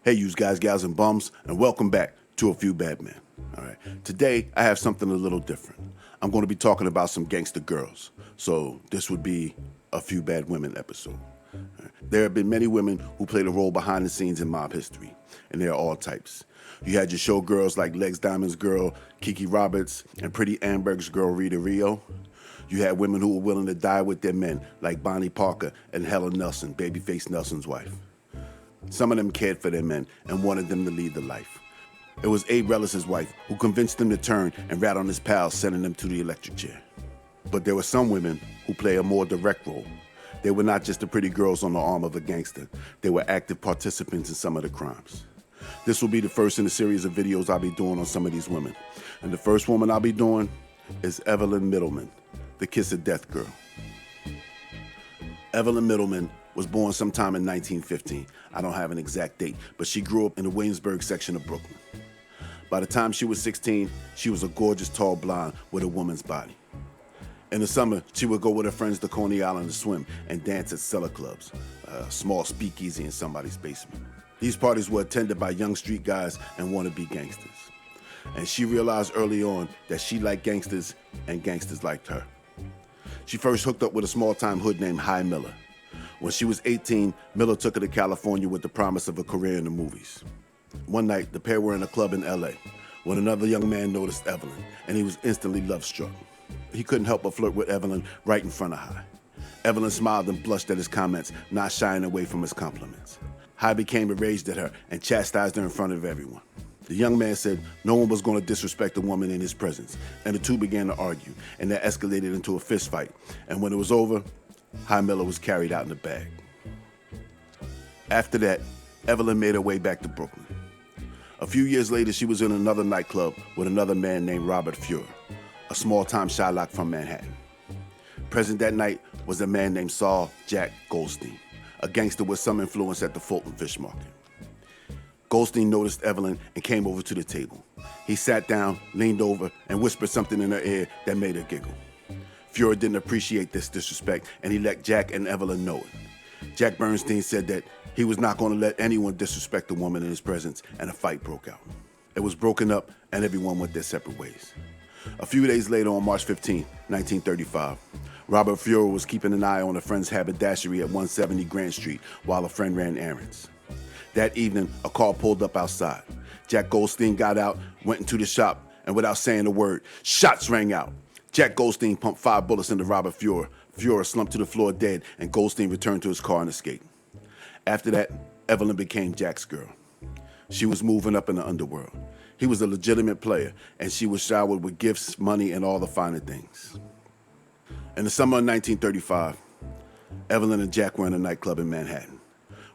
Hey, you guys, gals, and bums, and welcome back to A Few Bad Men. All right, today I have something a little different. I'm going to be talking about some gangster girls, so this would be a Few Bad Women episode. Right. There have been many women who played a role behind the scenes in mob history, and they are all types. You had your showgirls like Legs Diamond's girl, Kiki Roberts, and Pretty Amberg's girl, Rita Rio. You had women who were willing to die with their men, like Bonnie Parker and Helen Nelson, Babyface Nelson's wife. Some of them cared for their men and wanted them to lead the life. It was Abe Rellis's wife who convinced them to turn and rat on his pals, sending them to the electric chair. But there were some women who play a more direct role. They were not just the pretty girls on the arm of a gangster. They were active participants in some of the crimes. This will be the first in a series of videos I'll be doing on some of these women. And the first woman I'll be doing is Evelyn Mittleman, the Kiss of Death girl. Evelyn Mittleman was born sometime in 1915. I don't have an exact date, but she grew up in the Williamsburg section of Brooklyn. By the time she was 16, she was a gorgeous, tall blonde with a woman's body. In the summer, she would go with her friends to Coney Island to swim and dance at cellar clubs, a small speakeasy in somebody's basement. These parties were attended by young street guys and wannabe gangsters. And she realized early on that she liked gangsters and gangsters liked her. She first hooked up with a small-time hood named High Miller. When she was 18, Miller took her to California with the promise of a career in the movies. One night, the pair were in a club in LA when another young man noticed Evelyn, and he was instantly love-struck. He couldn't help but flirt with Evelyn right in front of High. Evelyn smiled and blushed at his comments, not shying away from his compliments. High became enraged at her and chastised her in front of everyone. The young man said no one was going to disrespect a woman in his presence, and the two began to argue, and that escalated into a fist fight. And when it was over, High Miller was carried out in a bag. After that, Evelyn made her way back to Brooklyn. A few years later, she was in another nightclub with another man named Robert Fuhrer, a small-time Shylock from Manhattan. Present that night was a man named Saul Jack Goldstein, a gangster with some influence at the Fulton Fish Market. Goldstein noticed Evelyn and came over to the table. He sat down, leaned over, and whispered something in her ear that made her giggle. Fuhrer didn't appreciate this disrespect, and he let Jack and Evelyn know it. Jack Bernstein said that he was not going to let anyone disrespect a woman in his presence, and a fight broke out. It was broken up, and everyone went their separate ways. A few days later, on March 15, 1935, Robert Fuhrer was keeping an eye on a friend's haberdashery at 170 Grand Street while a friend ran errands. That evening, a car pulled up outside. Jack Goldstein got out, went into the shop, and without saying a word, shots rang out. Jack Goldstein pumped 5 bullets into Robert Fuhrer. Fuhrer slumped to the floor dead, and Goldstein returned to his car and escaped. After that, Evelyn became Jack's girl. She was moving up in the underworld. He was a legitimate player, and she was showered with gifts, money, and all the finer things. In the summer of 1935, Evelyn and Jack were in a nightclub in Manhattan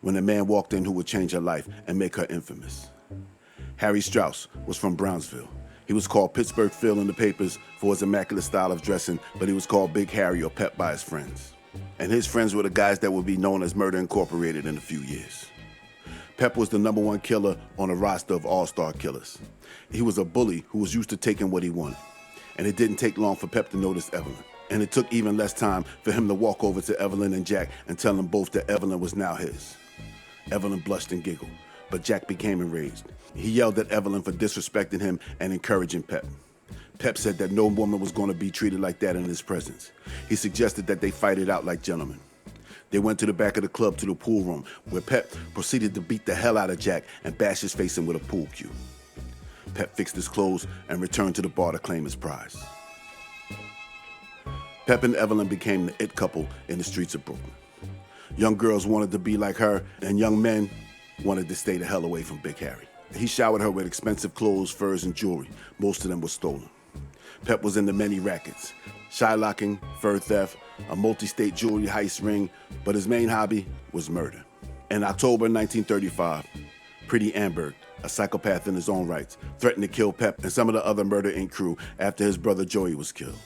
when a man walked in who would change her life and make her infamous. Harry Strauss was from Brownsville. He was called Pittsburgh Phil in the papers for his immaculate style of dressing, but he was called Big Harry or Pep by his friends. And his friends were the guys that would be known as Murder Incorporated in a few years. Pep was the #1 killer on a roster of all-star killers. He was a bully who was used to taking what he wanted. And it didn't take long for Pep to notice Evelyn. And it took even less time for him to walk over to Evelyn and Jack and tell them both that Evelyn was now his. Evelyn blushed and giggled, but Jack became enraged. He yelled at Evelyn for disrespecting him and encouraging Pep. Pep said that no woman was going to be treated like that in his presence. He suggested that they fight it out like gentlemen. They went to the back of the club to the pool room, where Pep proceeded to beat the hell out of Jack and bash his face in with a pool cue. Pep fixed his clothes and returned to the bar to claim his prize. Pep and Evelyn became the it couple in the streets of Brooklyn. Young girls wanted to be like her, and young men wanted to stay the hell away from Big Harry. He showered her with expensive clothes, furs, and jewelry. Most of them were stolen. Pep was into many rackets: shylocking, fur theft, a multi-state jewelry heist ring, but his main hobby was murder. In October 1935, Pretty Amberg, a psychopath in his own rights, threatened to kill Pep and some of the other Murder Inc. crew after his brother Joey was killed.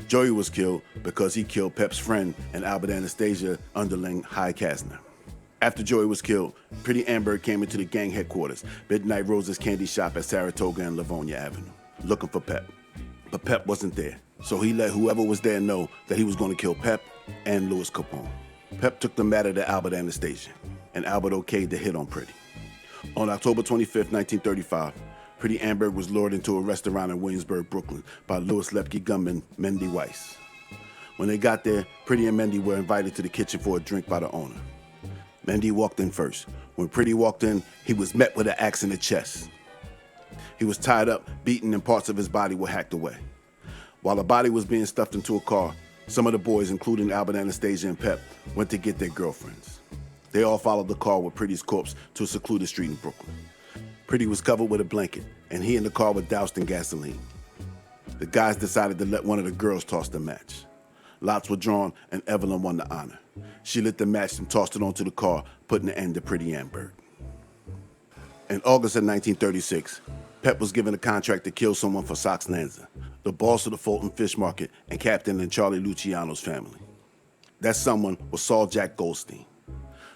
Joey was killed because he killed Pep's friend and Albert Anastasia underling High Kasner. After Joey was killed, Pretty Amberg came into the gang headquarters, Midnight Rose's candy shop at Saratoga and Livonia Avenue, looking for Pep. But Pep wasn't there, so he let whoever was there know that he was going to kill Pep and Louis Capone. Pep took the matter to Albert Anastasia, and Albert okayed the hit on Pretty. On October 25th, 1935, Pretty Amberg was lured into a restaurant in Williamsburg, Brooklyn by Louis Lepke gunman Mendy Weiss. When they got there, Pretty and Mendy were invited to the kitchen for a drink by the owner. Mendy walked in first. When Pretty walked in, he was met with an axe in the chest. He was tied up, beaten, and parts of his body were hacked away. While the body was being stuffed into a car, some of the boys, including Albert, Anastasia, and Pep, went to get their girlfriends. They all followed the car with Pretty's corpse to a secluded street in Brooklyn. Pretty was covered with a blanket, and he and the car were doused in gasoline. The guys decided to let one of the girls toss the match. Lots were drawn, and Evelyn won the honor. She lit the match and tossed it onto the car, putting an end to Pretty Amberg. In August of 1936, Pep was given a contract to kill someone for Sox Lanza, the boss of the Fulton Fish Market and captain in Charlie Luciano's family. That someone was Saul Jack Goldstein.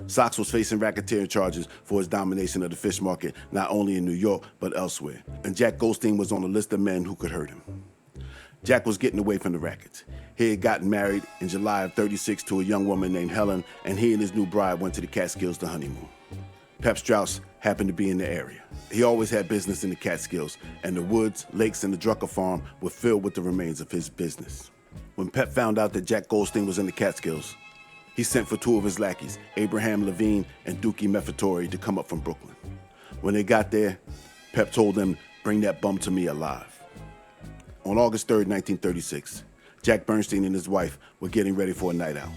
Sox was facing racketeering charges for his domination of the fish market, not only in New York, but elsewhere, and Jack Goldstein was on a list of men who could hurt him. Jack was getting away from the rackets. He had gotten married in July of '36 to a young woman named Helen, and he and his new bride went to the Catskills to honeymoon. Pep Strauss happened to be in the area. He always had business in the Catskills, and the woods, lakes, and the Drucker farm were filled with the remains of his business. When Pep found out that Jack Goldstein was in the Catskills, he sent for two of his lackeys, Abraham Levine and Dookie Meffatori, to come up from Brooklyn. When they got there, Pep told them, "Bring that bum to me alive." On August 3rd, 1936, Jack Bernstein and his wife were getting ready for a night out.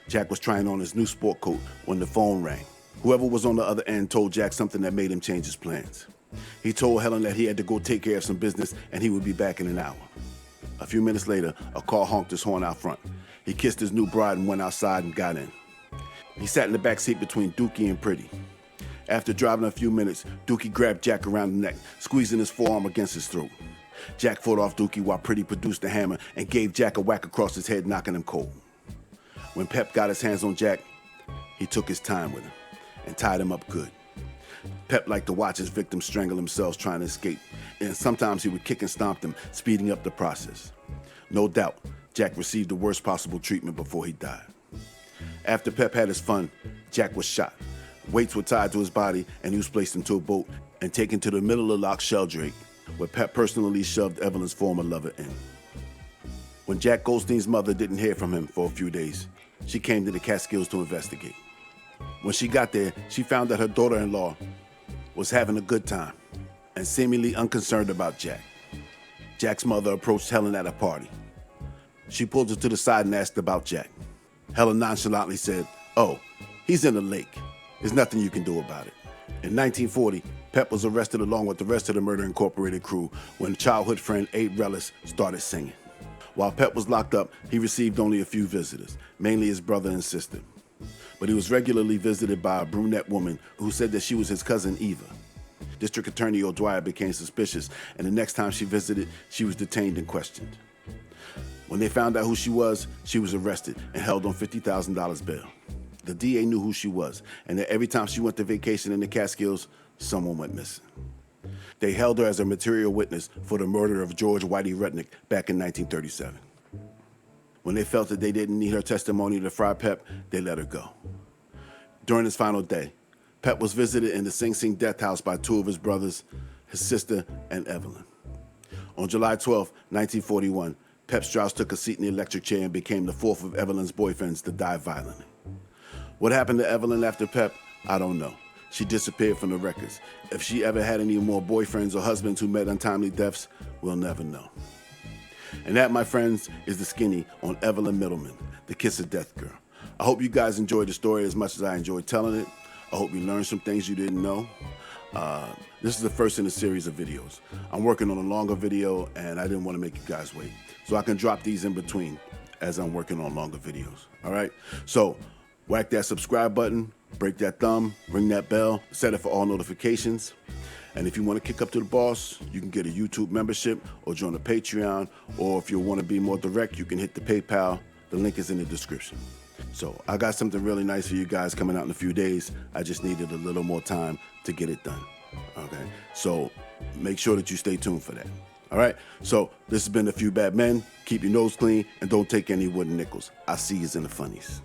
Jack was trying on his new sport coat when the phone rang. Whoever was on the other end told Jack something that made him change his plans. He told Helen that he had to go take care of some business and he would be back in an hour. A few minutes later, a car honked his horn out front. He kissed his new bride and went outside and got in. He sat in the back seat between Dookie and Pretty. After driving a few minutes, Dookie grabbed Jack around the neck, squeezing his forearm against his throat. Jack fought off Dookie while Pretty produced the hammer and gave Jack a whack across his head, knocking him cold. When Pep got his hands on Jack, he took his time with him and tied him up good. Pep liked to watch his victims strangle themselves trying to escape, and sometimes he would kick and stomp them, speeding up the process. No doubt, Jack received the worst possible treatment before he died. After Pep had his fun, Jack was shot. Weights were tied to his body, and he was placed into a boat and taken to the middle of Loch Sheldrake, where Pep personally shoved Evelyn's former lover in. When Jack Goldstein's mother didn't hear from him for a few days, she came to the Catskills to investigate. When she got there, she found that her daughter-in-law was having a good time and seemingly unconcerned about Jack. Jack's mother approached Helen at a party. She pulled her to the side and asked about Jack. Helen nonchalantly said, "Oh, he's in the lake. There's nothing you can do about it." In 1940, Pep was arrested along with the rest of the Murder Incorporated crew when childhood friend Abe Rellis started singing. While Pep was locked up, he received only a few visitors, mainly his brother and sister. But he was regularly visited by a brunette woman who said that she was his cousin Eva. District Attorney O'Dwyer became suspicious, and the next time she visited, she was detained and questioned. When they found out who she was arrested and held on $50,000 bail. The DA knew who she was, and that every time she went to vacation in the Catskills, someone went missing. They held her as a material witness for the murder of George Whitey Rudnick back in 1937. When they felt that they didn't need her testimony to fry Pep, they let her go. During his final day, Pep was visited in the Sing Sing death house by two of his brothers, his sister, and Evelyn. On July 12, 1941, Pep Strauss took a seat in the electric chair and became the fourth of Evelyn's boyfriends to die violently. What happened to Evelyn after Pep? I don't know. She disappeared from the records. If she ever had any more boyfriends or husbands who met untimely deaths, we'll never know. And that, my friends, is the skinny on Evelyn Mittleman, the Kiss of Death girl. I hope you guys enjoyed the story as much as I enjoyed telling it. I hope you learned some things you didn't know. This is the first in a series of videos. I'm working on a longer video, and I didn't want to make you guys wait. So I can drop these in between as I'm working on longer videos, all right? So whack that subscribe button, break that thumb, ring that bell, set it for all notifications. And if you want to kick up to the boss, you can get a YouTube membership or join a Patreon, or if you want to be more direct, you can hit the PayPal. The link is in the description. So I got something really nice for you guys coming out in a few days. I just needed a little more time to get it done, okay? So make sure that you stay tuned for that, all right? So this has been A Few Bad Men. Keep your nose clean and don't take any wooden nickels. I'll see you in the funnies.